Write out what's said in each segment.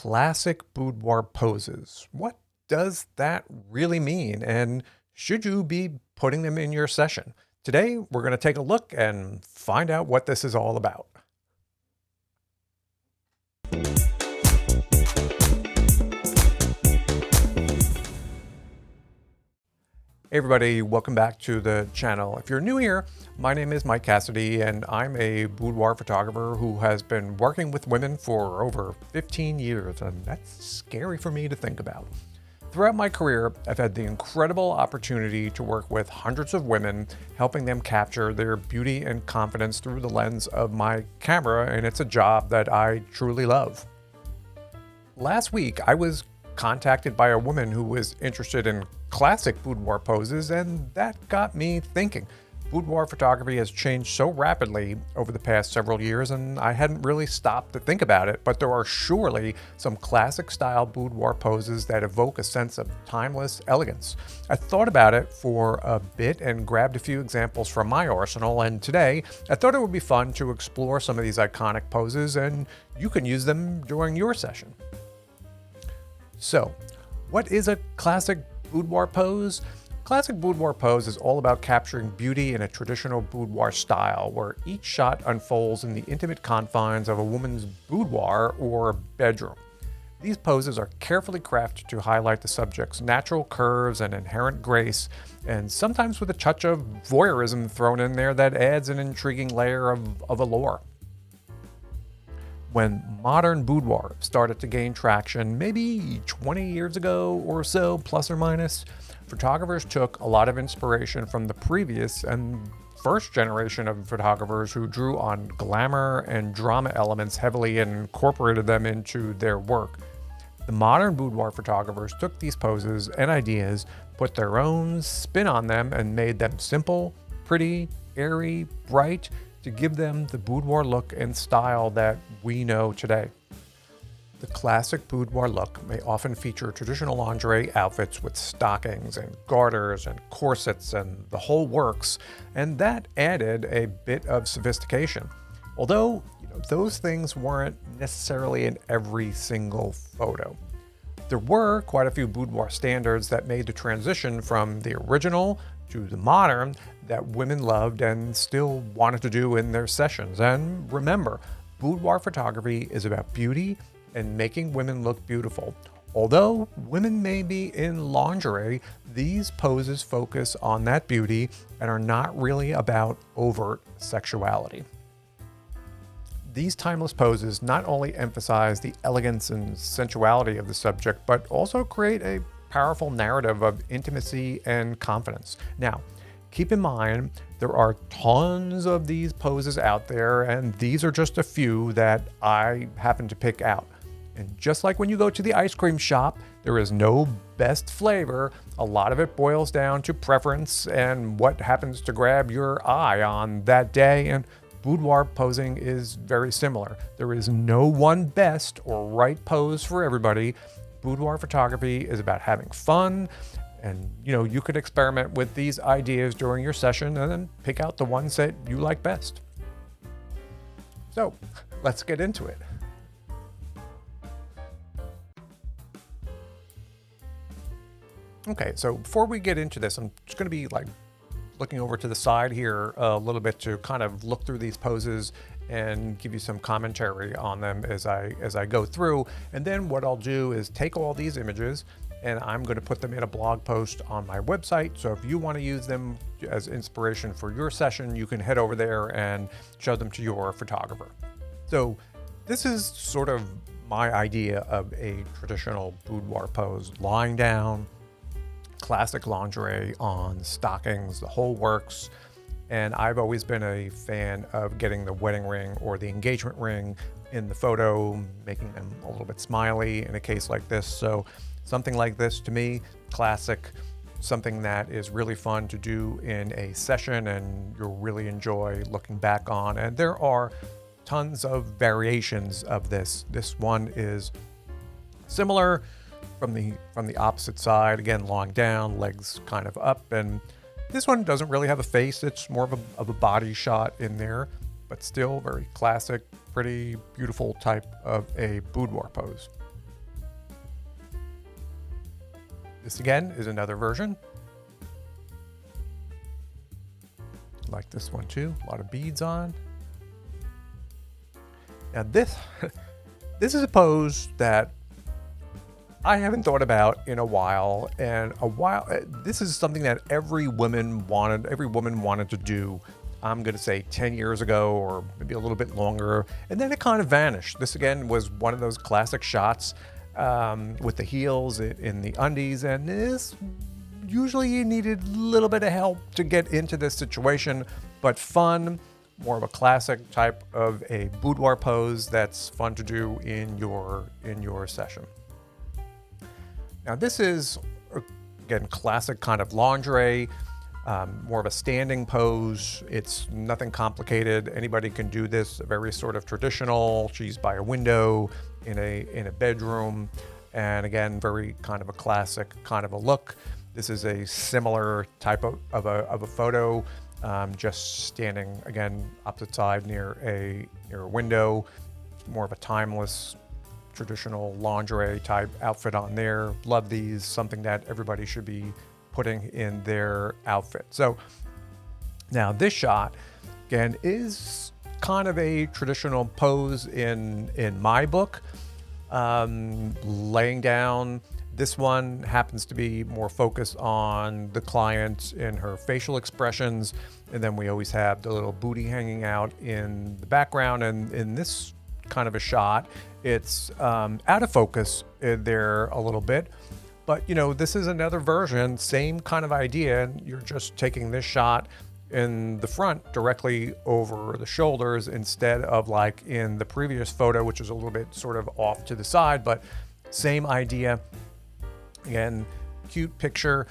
Classic boudoir poses. What does that really mean? And should you be putting them in your session? Today, we're going to take a look and find out what this is all about. Hey everybody, welcome back to the channel. If you're new here, my name is Mike Cassidy and I'm a boudoir photographer who has been working with women for over 15 years, and that's scary for me to think about. Throughout my career, I've had the incredible opportunity to work with hundreds of women, helping them capture their beauty and confidence through the lens of my camera, and it's a job that I truly love. Last week, I was contacted by a woman who was interested in classic boudoir poses, and that got me thinking. Boudoir photography has changed so rapidly over the past several years, and I hadn't really stopped to think about it, but there are surely some classic style boudoir poses that evoke a sense of timeless elegance. I thought about it for a bit and grabbed a few examples from my arsenal, and today I thought it would be fun to explore some of these iconic poses, and you can use them during your session. So, what is a classic boudoir pose? Classic boudoir pose is all about capturing beauty in a traditional boudoir style, where each shot unfolds in the intimate confines of a woman's boudoir or bedroom. These poses are carefully crafted to highlight the subject's natural curves and inherent grace, and sometimes with a touch of voyeurism thrown in there that adds an intriguing layer of allure. When modern boudoir started to gain traction, maybe 20 years ago or so, plus or minus, photographers took a lot of inspiration from the previous and first generation of photographers who drew on glamour and drama elements heavily and incorporated them into their work. The modern boudoir photographers took these poses and ideas, put their own spin on them, and made them simple, pretty, airy, bright, to give them the boudoir look and style that we know today. The classic boudoir look may often feature traditional lingerie outfits with stockings and garters and corsets and the whole works, and that added a bit of sophistication. Although, those things weren't necessarily in every single photo. There were quite a few boudoir standards that made the transition from the original to the modern that women loved and still wanted to do in their sessions. And remember, boudoir photography is about beauty and making women look beautiful. Although women may be in lingerie, these poses focus on that beauty and are not really about overt sexuality. These timeless poses not only emphasize the elegance and sensuality of the subject, but also create a powerful narrative of intimacy and confidence. Now, keep in mind, there are tons of these poses out there, and these are just a few that I happen to pick out. And just like when you go to the ice cream shop, there is no best flavor. A lot of it boils down to preference and what happens to grab your eye on that day, and boudoir posing is very similar. There is no one best or right pose for everybody. Boudoir photography is about having fun, and you could experiment with these ideas during your session and then pick out the ones that you like best. So let's get into it. Okay, so before we get into this, I'm just going to be looking over to the side here a little bit to kind of look through these poses and give you some commentary on them as I go through. And then what I'll do is take all these images and I'm going to put them in a blog post on my website. So if you want to use them as inspiration for your session, you can head over there and show them to your photographer. So this is sort of my idea of a traditional boudoir pose: lying down, classic lingerie on, stockings, the whole works. And I've always been a fan of getting the wedding ring or the engagement ring in the photo, making them a little bit smiley in a case like this. So something like this, to me, classic, something that is really fun to do in a session and you'll really enjoy looking back on. And there are tons of variations of this. This one is similar from the opposite side, again, lying down, legs kind of up, and this one doesn't really have a face. It's more of a body shot in there, but still very classic, pretty beautiful type of a boudoir pose. This again is another version. Like this one too, a lot of beads on. Now this is a pose that I haven't thought about in a while, and this is something that every woman wanted to do. I'm going to say 10 years ago, or maybe a little bit longer, and then it kind of vanished. This again was one of those classic shots with the heels in the undies, and this usually you needed a little bit of help to get into this situation, but fun, more of a classic type of a boudoir pose that's fun to do in your session. Now this is, again, classic kind of lingerie, more of a standing pose. It's nothing complicated. Anybody can do this, very sort of traditional. She's by a window in a bedroom. And again, very kind of a classic kind of a look. This is a similar type of a photo, just standing again opposite side near a window, more of a timeless traditional lingerie type outfit on there. Love these, something that everybody should be putting in their outfit. So now this shot again is kind of a traditional pose in my book, laying down. This one happens to be more focused on the client and her facial expressions, and then we always have the little booty hanging out in the background. And in this kind of a shot, it's out of focus there a little bit, but this is another version, same kind of idea, and you're just taking this shot in the front directly over the shoulders instead of like in the previous photo, which is a little bit sort of off to the side, but same idea. Again, cute picture.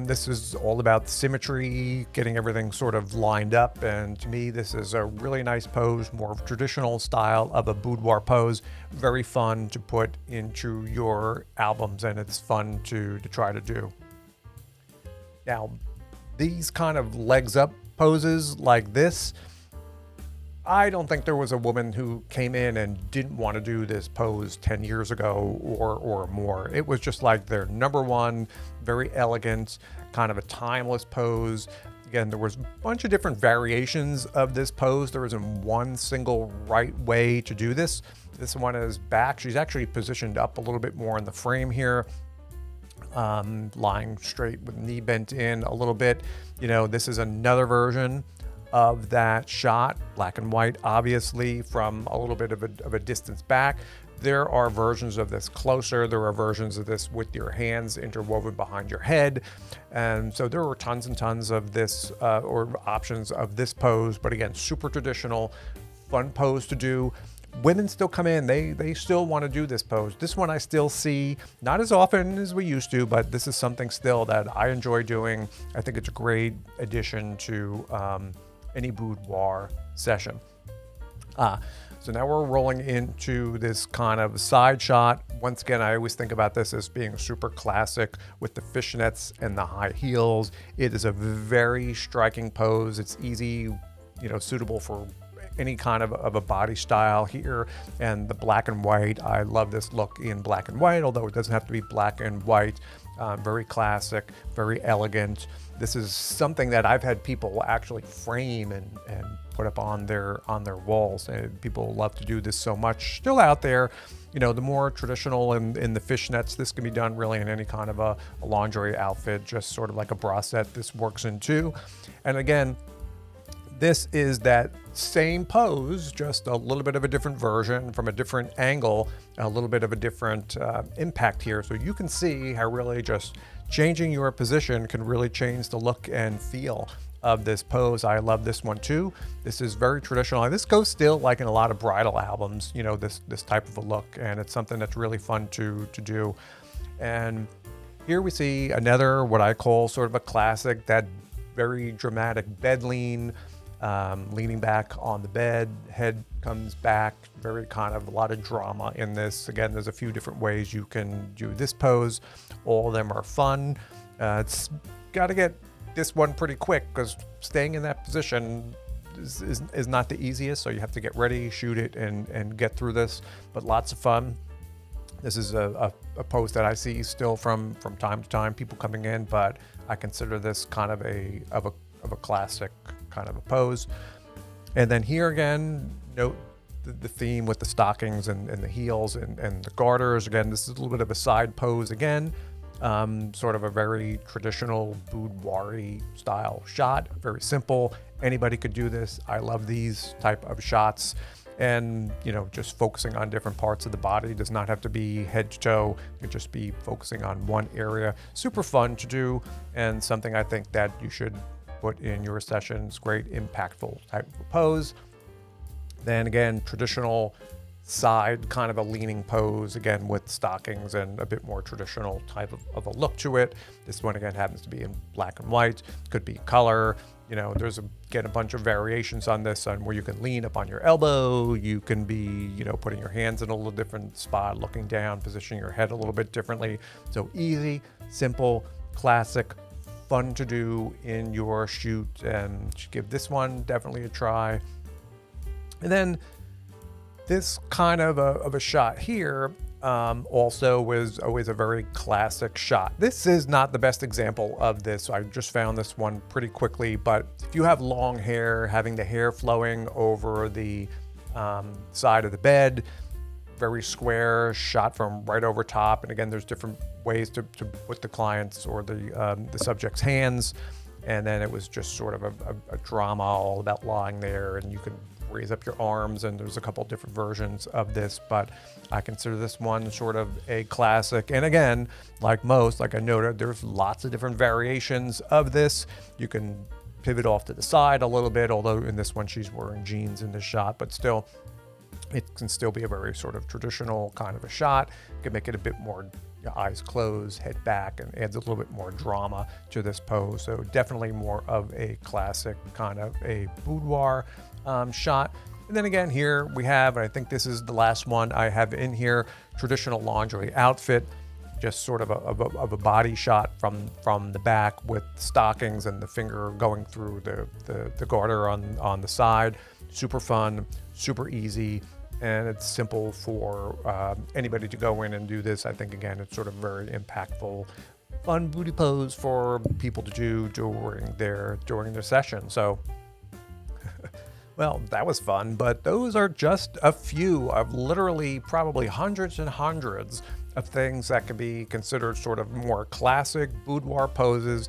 This is all about symmetry, getting everything sort of lined up. And to me, this is a really nice pose, more of a traditional style of a boudoir pose. Very fun to put into your albums, and it's fun to try to do. Now, these kind of legs up poses like this, I don't think there was a woman who came in and didn't want to do this pose 10 years ago or more. It was just like their number one, very elegant, kind of a timeless pose. Again, there was a bunch of different variations of this pose. There isn't one single right way to do this. This one is back. She's actually positioned up a little bit more in the frame here, lying straight with knee bent in a little bit. This is another version of that shot, black and white, obviously from a little bit of a distance back. There are versions of this closer. There are versions of this with your hands interwoven behind your head. And so there were tons and tons of this or options of this pose, but again, super traditional, fun pose to do. Women still come in, they still want to do this pose. This one I still see, not as often as we used to, but this is something still that I enjoy doing. I think it's a great addition to any boudoir session. So now we're rolling into this kind of side shot. Once again, I always think about this as being super classic with the fishnets and the high heels. It is a very striking pose. It's easy, suitable for any kind of a body style here. And the black and white, I love this look in black and white, although it doesn't have to be black and white. Very classic, very elegant. This is something that I've had people actually frame and put up on their walls. And people love to do this so much. Still out there, the more traditional in the fishnets. This can be done really in any kind of a lingerie outfit, just sort of like a bra set. This works in too. And again, this is that same pose, just a little bit of a different version from a different angle, a little bit of a different impact here. So you can see how really just changing your position can really change the look and feel of this pose. I love this one too. This is very traditional. This goes still like in a lot of bridal albums, this type of a look, and it's something that's really fun to do. And here we see another, what I call sort of a classic, that very dramatic bed lean, leaning back on the bed, head comes back, very kind of a lot of drama in this. Again, there's a few different ways you can do this pose. All of them are fun. It's got to get this one pretty quick because staying in that position is not the easiest. So you have to get ready, shoot it, and get through this, but lots of fun. This is a pose that I see still from time to time, people coming in, but I consider this kind of a classic kind of a pose. And then here again, note the theme with the stockings and the heels and the garters. Again, this is a little bit of a side pose again, sort of a very traditional boudoir style shot, very simple. Anybody could do this. I love these type of shots. And, you know, just focusing on different parts of the body. It does not have to be head to toe. It could just be focusing on one area. Super fun to do, and something I think that you should put in your sessions. Great, impactful type of pose. Then again, traditional side kind of a leaning pose, again with stockings and a bit more traditional type of a look to it. This one again happens to be in black and white, could be color. You know, there's again a bunch of variations on this, on where you can lean up on your elbow, you can be, you know, putting your hands in a little different spot, looking down, positioning your head a little bit differently. So easy, simple, classic, fun to do in your shoot, and give this one definitely a try. And then this kind of a shot here also was always a very classic shot. This is not the best example of this. I just found this one pretty quickly, but if you have long hair, having the hair flowing over the side of the bed, very square, shot from right over top. And again, there's different ways to put the client's or the subject's hands. And then it was just sort of a drama all about lying there, and you can raise up your arms, and there's a couple different versions of this, but I consider this one sort of a classic. And again, like most, like I noted, there's lots of different variations of this. You can pivot off to the side a little bit, although in this one she's wearing jeans in the shot, but still, it can still be a very sort of traditional kind of a shot. You can make it a bit more eyes closed, head back, and adds a little bit more drama to this pose. So definitely more of a classic kind of a boudoir shot. And then again, here we have, and I think this is the last one I have in here, traditional lingerie outfit, just sort of a body shot from the back with stockings and the finger going through the garter on the side. Super fun, super easy, and it's simple for anybody to go in and do this. I think again, it's sort of very impactful, fun booty pose for people to do during their session. So well, that was fun, but those are just a few of literally probably hundreds and hundreds of things that can be considered sort of more classic boudoir poses.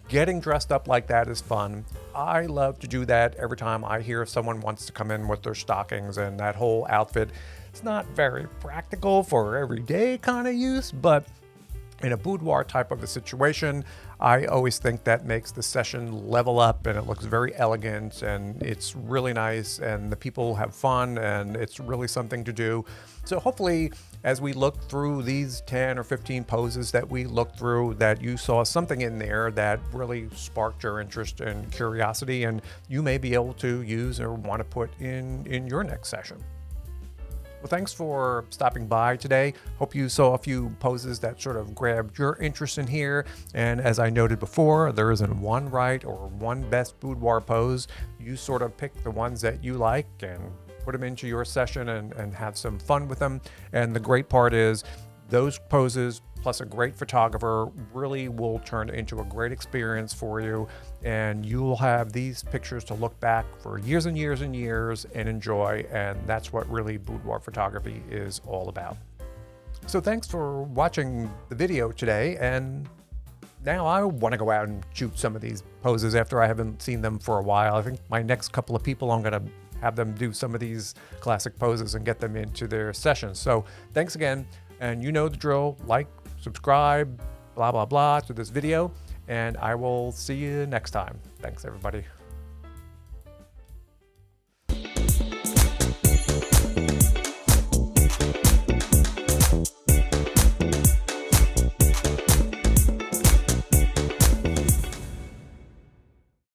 Getting dressed up like that is fun. I love to do that every time I hear someone wants to come in with their stockings and that whole outfit. It's not very practical for everyday kind of use, but in a boudoir type of a situation, I always think that makes the session level up, and it looks very elegant, and it's really nice, and the people have fun, and it's really something to do. So hopefully, as we look through these 10 or 15 poses that we looked through, that you saw something in there that really sparked your interest and curiosity, and you may be able to use or want to put in your next session. Well, thanks for stopping by today. Hope you saw a few poses that sort of grabbed your interest in here. And as I noted before, there isn't one right or one best boudoir pose. You sort of pick the ones that you like and put them into your session and have some fun with them. And the great part is those poses plus a great photographer really will turn into a great experience for you, and you will have these pictures to look back for years and years and years and enjoy, and that's what really boudoir photography is all about. So thanks for watching the video today, and now I want to go out and shoot some of these poses after I haven't seen them for a while. I think my next couple of people, I'm going to have them do some of these classic poses and get them into their sessions. So thanks again, and you know the drill. Like, subscribe, blah, blah, blah to this video, and I will see you next time. Thanks, everybody.